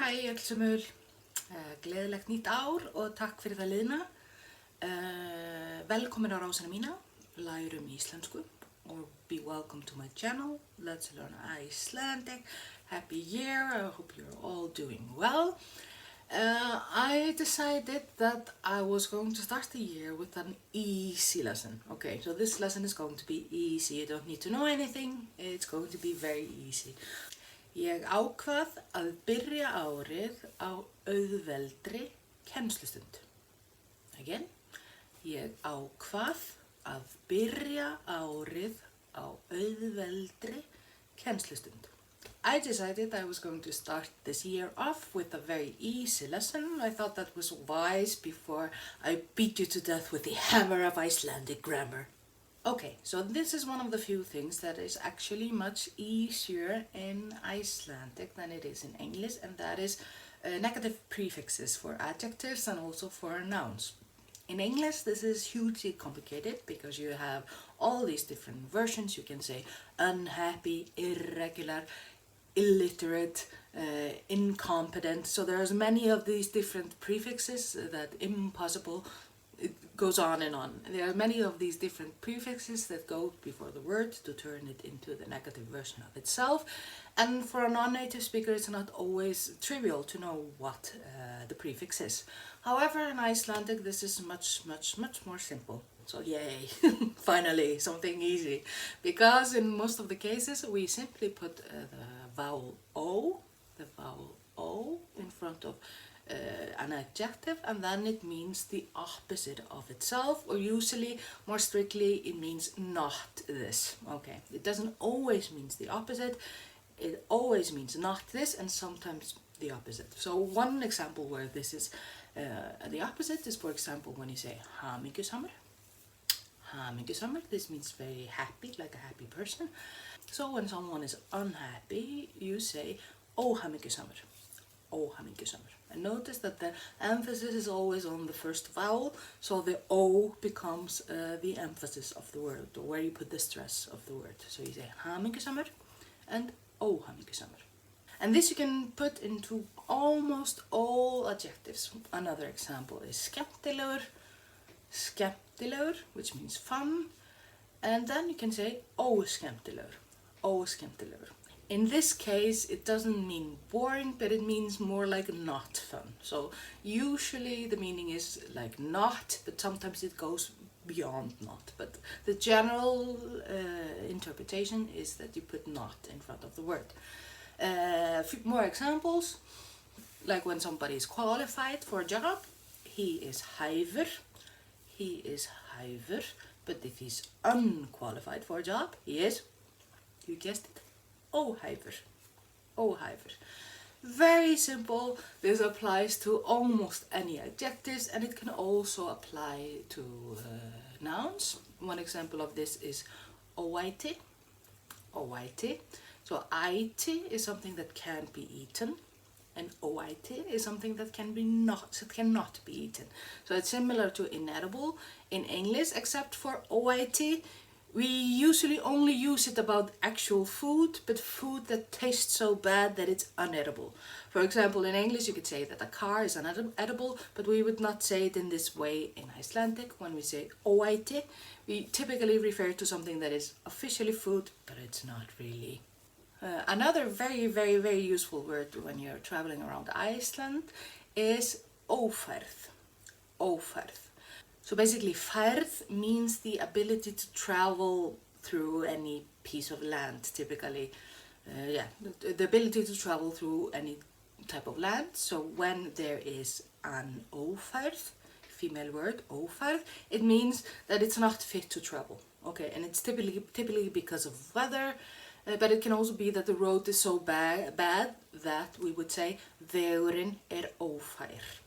Hæ öllsumul, gleðilegt nýtt ár og takk fyrir það liðna. Velkomin á rásina mína, lærum íslensku or be welcome to my channel. Let's learn Icelandic. Happy year, I hope you're all doing well. I decided that I was going to start the year with an easy lesson. Okay, so this lesson is going to be easy. You don't need to know anything. It's going to be very easy. Ég ákvað að byrja árið á auðveldri kennslustund. Again. Ég ákvað að byrja árið á auðveldri kennslustund. I decided I was going to start this year off with a very easy lesson. I thought that was wise before I beat you to death with the hammer of Icelandic grammar. Okay, so this is one of the few things that is actually much easier in Icelandic than it is in English, and that is negative prefixes for adjectives and also for nouns. In English, this is hugely complicated because you have all these different versions. You can say unhappy, irregular, illiterate, incompetent. So there's many of these different prefixes that impossible. It goes on and on. There are many of these different prefixes that go before the word to turn it into the negative version of itself. And for a non-native speaker, it's not always trivial to know what the prefix is. However, in Icelandic, this is much more simple. So yay, finally, something easy. Because in most of the cases, we simply put the vowel O in front of an adjective, and then it means the opposite of itself, or usually, more strictly, it means not this. Okay, it doesn't always mean the opposite. It always means not this, and sometimes the opposite. So one example where this is the opposite is, for example, when you say hamingjusamur. Hamingjusamur, this means very happy, like a happy person. So when someone is unhappy, you say óhamingjusamur. Óhamingjusamur. And notice that the emphasis is always on the first vowel, so the O becomes the emphasis of the word, or where you put the stress of the word. So you say hamingjusamur and óhamingjusamur. And this you can put into almost all adjectives. Another example is skemmtilegur, skemmtilegur, which means fun. And then you can say óskemmtilegur, óskemmtilegur. In this case, it doesn't mean boring, but it means more like not fun. So usually the meaning is like not, but sometimes it goes beyond not. But the general interpretation is that you put not in front of the word. A few more examples, like when somebody is qualified for a job, he is hæfur, but if he's unqualified for a job, he is, you guessed it, óhæfur. Very simple. This applies to almost any adjectives, and it can also apply to nouns. One example of this is óæti. So æti is something that can be eaten, and óæti is something that cannot be eaten. So it's similar to inedible in English, except for óæti. We usually only use it about actual food, but food that tastes so bad that it's unedible. For example, in English you could say that a car is unedible, but we would not say it in this way in Icelandic. When we say óæti, we typically refer to something that is officially food, but it's not really. Another very useful word when you're traveling around Iceland is ófærð. So basically, færð means the ability to travel through any piece of land, typically. The ability to travel through any type of land. So when there is an ófærð, female word, ófærð, it means that it's not fit to travel. Okay, and it's typically because of weather, but it can also be that the road is so bad that we would say vegurinn ófær.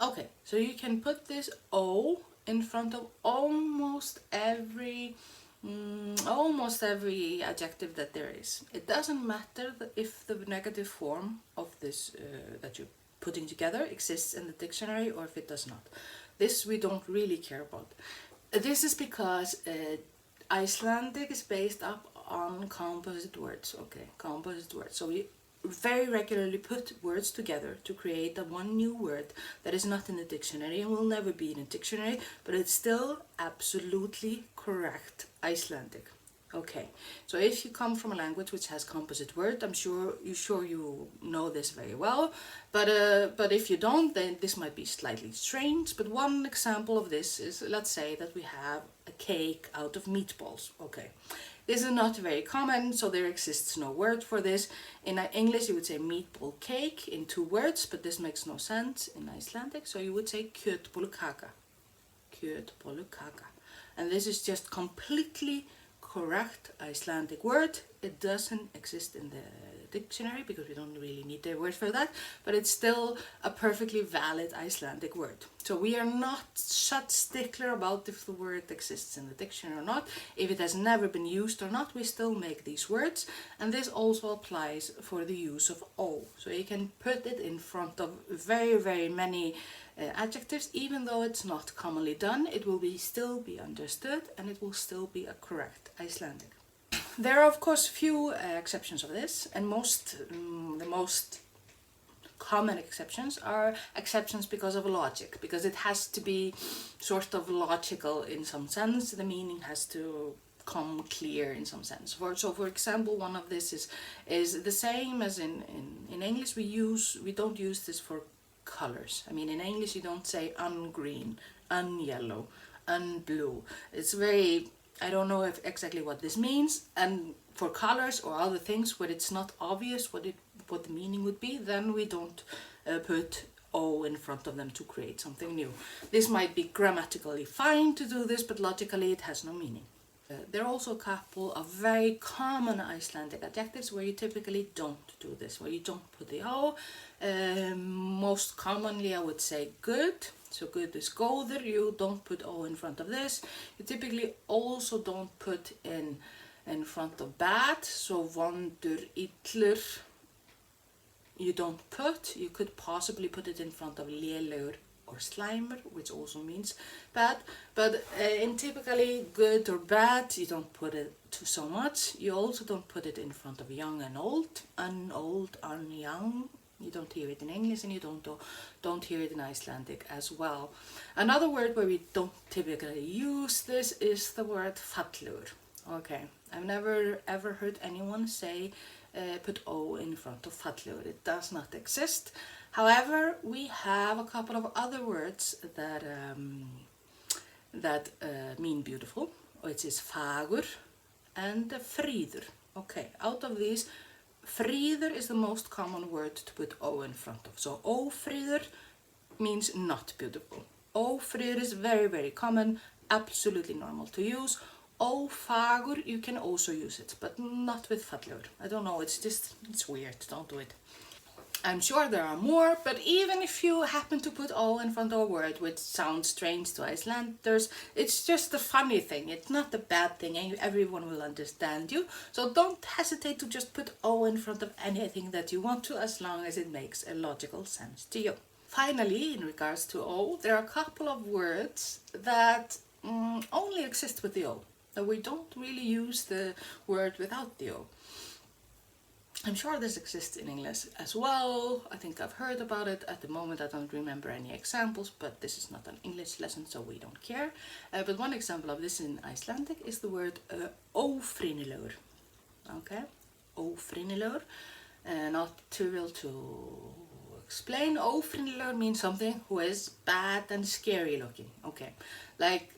Okay, so you can put this O in front of almost every adjective that there is. It doesn't matter if the negative form of this that you're putting together exists in the dictionary or if it does not. This we don't really care about. This is because Icelandic is based up on composite words. Okay, composite words. So we very regularly put words together to create one new word that is not in the dictionary and will never be in a dictionary, but it's still absolutely correct Icelandic. Okay, so if you come from a language which has composite word, I'm sure you know this very well, but if you don't, then this might be slightly strange. But one example of this is, let's say that we have a cake out of meatballs. Okay, this is not very common, so there exists no word for this. In English, you would say meatball cake in 2 words, but this makes no sense in Icelandic, so you would say kjötbollukaka. Kjötbollukaka. And this is just completely correct Icelandic word. It doesn't exist in the dictionary because we don't really need the word for that, but it's still a perfectly valid Icelandic word. So we are not such stickler about if the word exists in the dictionary or not. If it has never been used or not, we still make these words, and this also applies for the use of O. So you can put it in front of very, very many adjectives, even though it's not commonly done. It will still be understood, and it will still be a correct Icelandic. There are of course few exceptions of this, and the most common exceptions are exceptions because of logic, because it has to be sort of logical in some sense. The meaning has to come clear in some sense. For example, one of this is the same as in English. We don't use this for colors. I mean, in English you don't say ungreen, unyellow, unblue. It's very, I don't know exactly what this means, and for colors or other things where it's not obvious what the meaning would be, then we don't put O in front of them to create something new. This might be grammatically fine to do this, but logically it has no meaning. There are also a couple of very common Icelandic adjectives where you typically don't do this, where you don't put the O. Most commonly I would say good. So good is góður. You don't put O in front of this. You typically also don't put in front of bad. So vondur, illur. You don't put. You could possibly put it in front of lélegur or slæmur, which also means bad. But in typically good or bad, you don't put it to so much. You also don't put it in front of young and old, unyoung. You don't hear it in English, and you don't hear it in Icelandic as well. Another word where we don't typically use this is the word fallegur. Okay, I've never ever heard anyone say put O in front of fallegur. It does not exist. However, we have a couple of other words that mean beautiful, which is fagur and friður. Okay, out of these, friður is the most common word to put O in front of. So ófriður means not beautiful. Ófriður is very, very common, absolutely normal to use. Ófagur, you can also use it, but not with fallegur. I don't know, it's weird, don't do it. I'm sure there are more, but even if you happen to put O in front of a word which sounds strange to Icelanders, it's just a funny thing. It's not a bad thing, and everyone will understand you. So don't hesitate to just put O in front of anything that you want to, as long as it makes a logical sense to you. Finally, in regards to O, there are a couple of words that only exist with the O. We don't really use the word without the O. I'm sure this exists in English as well. I think I've heard about it. At the moment I don't remember any examples, but this is not an English lesson, so we don't care. But one example of this in Icelandic is the word ófrýnilegur. Okay, ófrýnilegur. Not trivial to explain. Ófrýnilegur means something who is bad and scary looking. Okay, like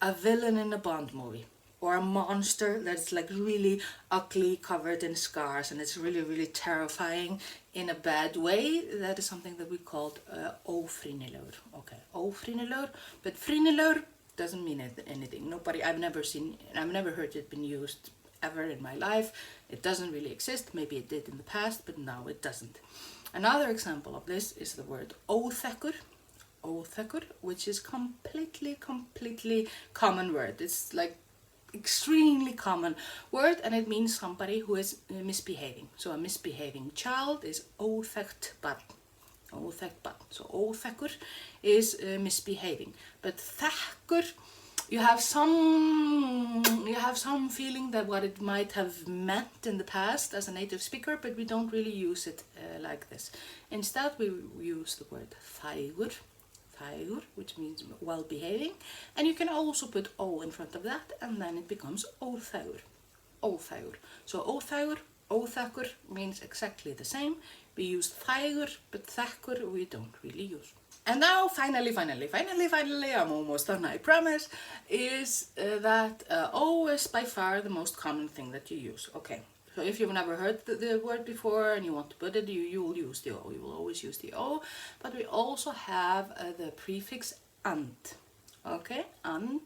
a villain in a Bond movie. Or a monster that's like really ugly, covered in scars, and it's really, really terrifying in a bad way. That is something that we called ófrýnilegur. Okay, ófrýnilegur, but frýnilegur doesn't mean anything. I've never heard it been used ever in my life. It doesn't really exist. Maybe it did in the past, but now it doesn't. Another example of this is the word óþekkur. Óþekkur, which is completely common word. It's like extremely common word, and it means somebody who is misbehaving. So a misbehaving child is óþekkt barn. Óþekkt barn. So óþekkur is misbehaving. But þekkur you have some feeling that what it might have meant in the past as a native speaker, but we don't really use it like this. Instead, we use the word þægur, which means well behaving, and you can also put o in front of that, and then it becomes óþægur. So óþægur, óþekkur means exactly the same. We use þægur, but þekkur we don't really use. And now, finally, I'm almost done, I promise, is that O is by far the most common thing that you use. Okay, so if you've never heard the word before and you want to put it, you will use the O. You will always use the O, but we also have the prefix and. Okay, and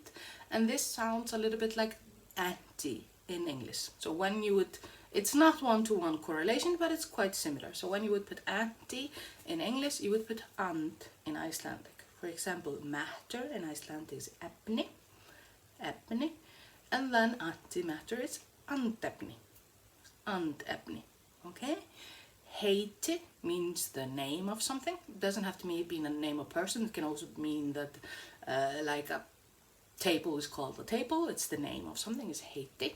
this sounds a little bit like anti in English. So when you would, it's not one-to-one correlation, but it's quite similar. So when you would put anti in English, you would put and in Icelandic. For example, matter in Icelandic is efni, and then antimatter is andefni, okay? Heiti means the name of something. It doesn't have to mean a name of person. It can also mean that like a table is called a table. It's the name of something, is heiti.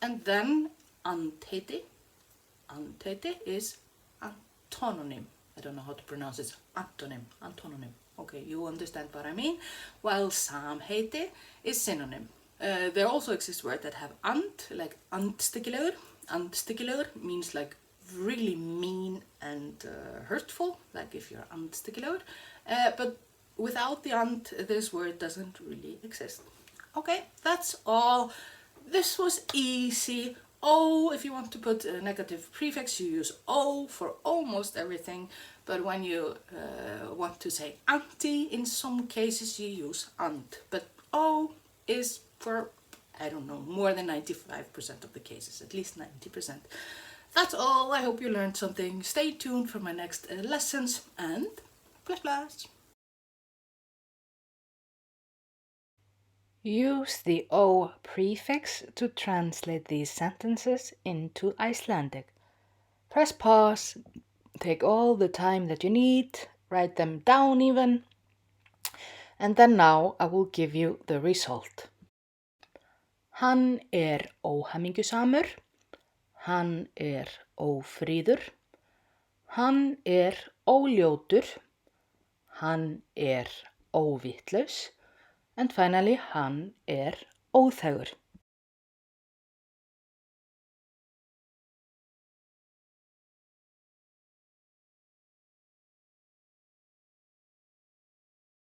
And then andheiti is antonym. I don't know how to pronounce it. Antonym. Okay, you understand what I mean. While samheiti is synonym. There also exist words that have and, like andstyggilegur. Andstyggilegur means like really mean and hurtful, like if you're andstyggilegur. But without the and, this word doesn't really exist. Okay, that's all. This was easy. O, if you want to put a negative prefix, you use O for almost everything. But when you want to say anti, in some cases you use and. But O is for, I don't know, more than 95% of the cases, at least 90%. That's all. I hope you learned something. Stay tuned for my next lessons, and plus. Use the O prefix to translate these sentences into Icelandic. Press pause, take all the time that you need, write them down even, and then now I will give you the result. Hann óhamingjusamur, hann ófríður, hann óljótur, hann óvitlaus, and finally, hann óþægur.